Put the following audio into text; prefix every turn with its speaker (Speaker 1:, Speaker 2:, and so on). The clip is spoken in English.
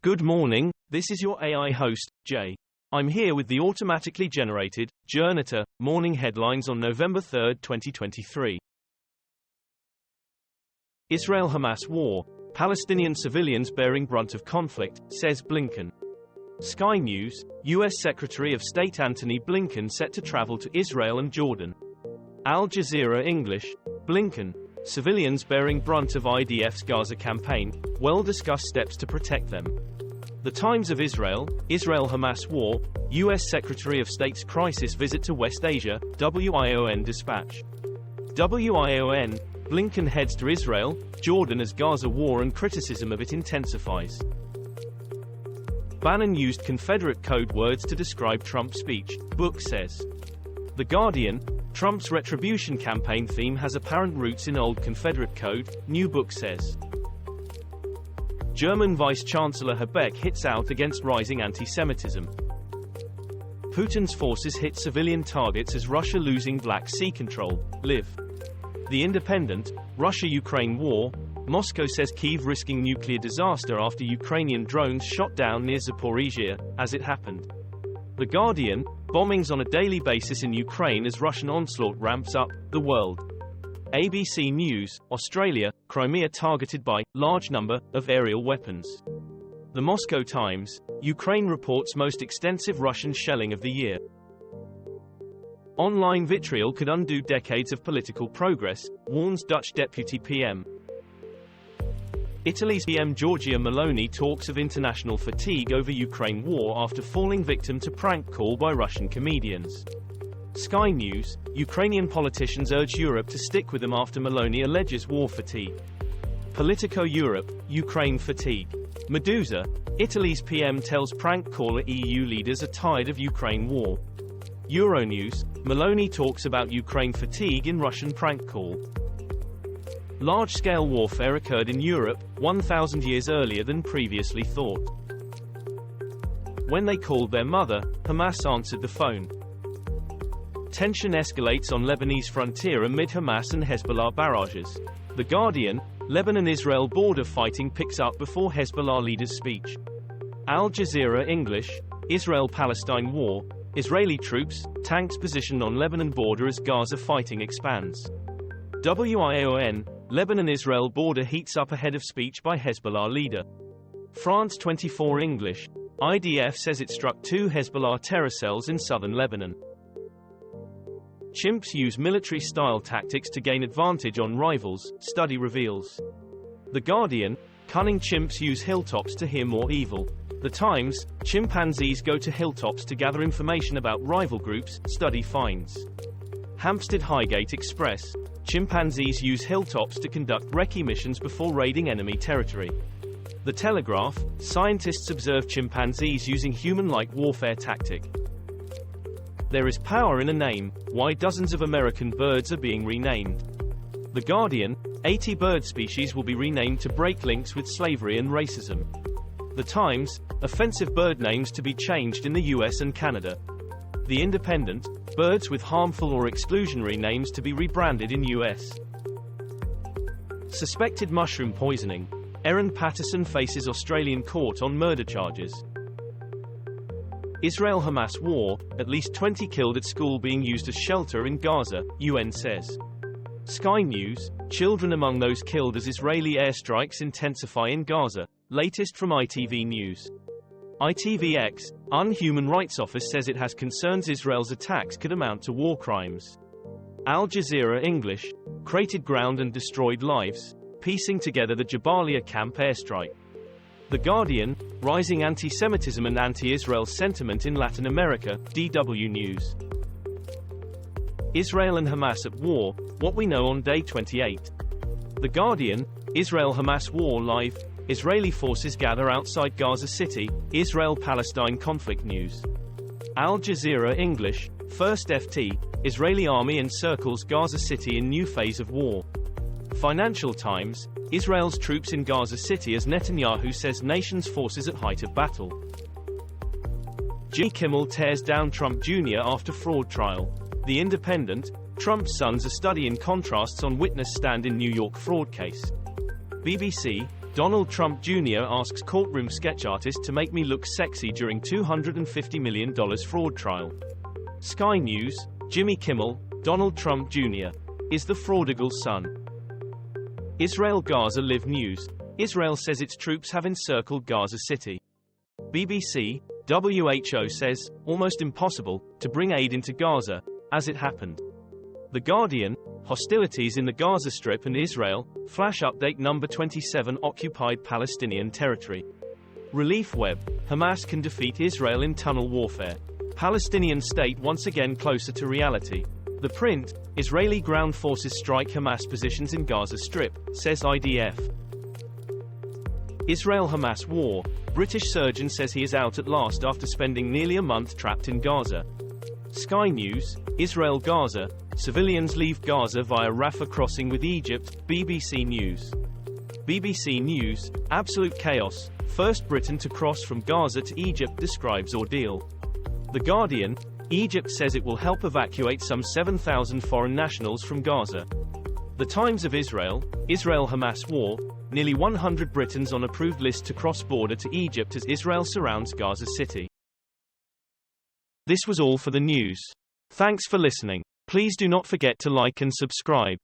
Speaker 1: Good morning, this is your AI host, Jay. I'm here with the automatically generated, Journato, morning headlines on November 3, 2023. Israel-Hamas war. Palestinian civilians bearing brunt of conflict, says Blinken. Sky News, U.S. Secretary of State Antony Blinken set to travel to Israel and Jordan. Al Jazeera English, Blinken. Civilians bearing brunt of IDF's Gaza campaign, well-discussed steps to protect them. The Times of Israel, Israel-Hamas war, U.S. Secretary of State's crisis visit to West Asia, WION dispatch. WION, Blinken heads to Israel, Jordan as Gaza war and criticism of it intensifies. Bannon used Confederate code words to describe Trump's speech, book says. The Guardian, Trump's retribution campaign theme has apparent roots in old Confederate code, new book says. German Vice-Chancellor Habeck hits out against rising anti-Semitism. Putin's forces hit civilian targets as Russia losing Black Sea control, live. The Independent, Russia-Ukraine war, Moscow says Kyiv risking nuclear disaster after Ukrainian drones shot down near Zaporizhia, as it happened. The Guardian, bombings on a daily basis in Ukraine as Russian onslaught ramps up, the world. ABC News, Australia, Crimea targeted by large number of aerial weapons. The Moscow Times, Ukraine reports most extensive Russian shelling of the year. Online vitriol could undo decades of political progress, warns Dutch Deputy PM. Italy's PM Giorgia Meloni talks of international fatigue over Ukraine war after falling victim to prank call by Russian comedians. Sky News, Ukrainian politicians urge Europe to stick with them after Meloni alleges war fatigue. Politico Europe, Ukraine fatigue. Medusa, Italy's PM tells prank caller EU leaders are tired of Ukraine war. Euronews, Meloni talks about Ukraine fatigue in Russian prank call. Large-scale warfare occurred in Europe, 1,000 years earlier than previously thought. When they called their mother, Hamas answered the phone. Tension escalates on Lebanese frontier amid Hamas and Hezbollah barrages. The Guardian, Lebanon-Israel border fighting picks up before Hezbollah leader's speech. Al Jazeera English, Israel-Palestine war, Israeli troops, tanks positioned on Lebanon border as Gaza fighting expands. WION, Lebanon-Israel border heats up ahead of speech by Hezbollah leader. France 24 English, IDF says it struck 2 Hezbollah terror cells in southern Lebanon. Chimps use military-style tactics to gain advantage on rivals, study reveals. The Guardian, cunning chimps use hilltops to hear more evil. The Times, chimpanzees go to hilltops to gather information about rival groups, study finds. Hampstead Highgate Express, chimpanzees use hilltops to conduct recce missions before raiding enemy territory. The Telegraph, scientists observe chimpanzees using human-like warfare tactic. There is power in a name, why dozens of American birds are being renamed. The Guardian, 80 bird species will be renamed to break links with slavery and racism. The Times, offensive bird names to be changed in the US and Canada. The Independent, birds with harmful or exclusionary names to be rebranded in US. Suspected mushroom poisoning. Erin Patterson faces Australian court on murder charges. Israel-Hamas war, at least 20 killed at school being used as shelter in Gaza, UN says. Sky News, children among those killed as Israeli airstrikes intensify in Gaza, latest from ITV News. ITVX, UN Rights Office says it has concerns Israel's attacks could amount to war crimes. Al Jazeera English, crated ground and destroyed lives, piecing together the Jabalia camp airstrike. The Guardian, rising anti-Semitism and anti-Israel sentiment in Latin America, DW News. Israel and Hamas at war, what we know on day 28. The Guardian, Israel-Hamas war live, Israeli forces gather outside Gaza City, Israel-Palestine conflict news. Al Jazeera English, First FT, Israeli army encircles Gaza City in new phase of war. Financial Times, Israel's troops in Gaza City as Netanyahu says nation's forces at height of battle. Kimmel tears down Trump Jr. after fraud trial. The Independent, Trump's sons are studying contrasts on witness stand in New York fraud case. BBC, Donald Trump Jr. asks courtroom sketch artist to make me look sexy during $250 million fraud trial. Sky News, Jimmy Kimmel, Donald Trump Jr. is the fraudigal's son. Israel-Gaza Live News. Israel says its troops have encircled Gaza City. BBC, WHO says, almost impossible, to bring aid into Gaza, as it happened. The Guardian, hostilities in the Gaza Strip and Israel, flash update number 27 occupied Palestinian territory. Relief Web, Hamas can defeat Israel in tunnel warfare. Palestinian state once again closer to reality. The Print, Israeli ground forces strike Hamas positions in Gaza Strip, says IDF. Israel-Hamas war, British surgeon says he is out at last after spending nearly a month trapped in Gaza. Sky News, Israel-Gaza, civilians leave Gaza via Rafah crossing with Egypt, BBC News. BBC News, absolute chaos, first Briton to cross from Gaza to Egypt describes ordeal. The Guardian, Egypt says it will help evacuate some 7,000 foreign nationals from Gaza. The Times of Israel, Israel-Hamas war, nearly 100 Britons on approved list to cross border to Egypt as Israel surrounds Gaza City. This was all for the news. Thanks for listening. Please do not forget to like and subscribe.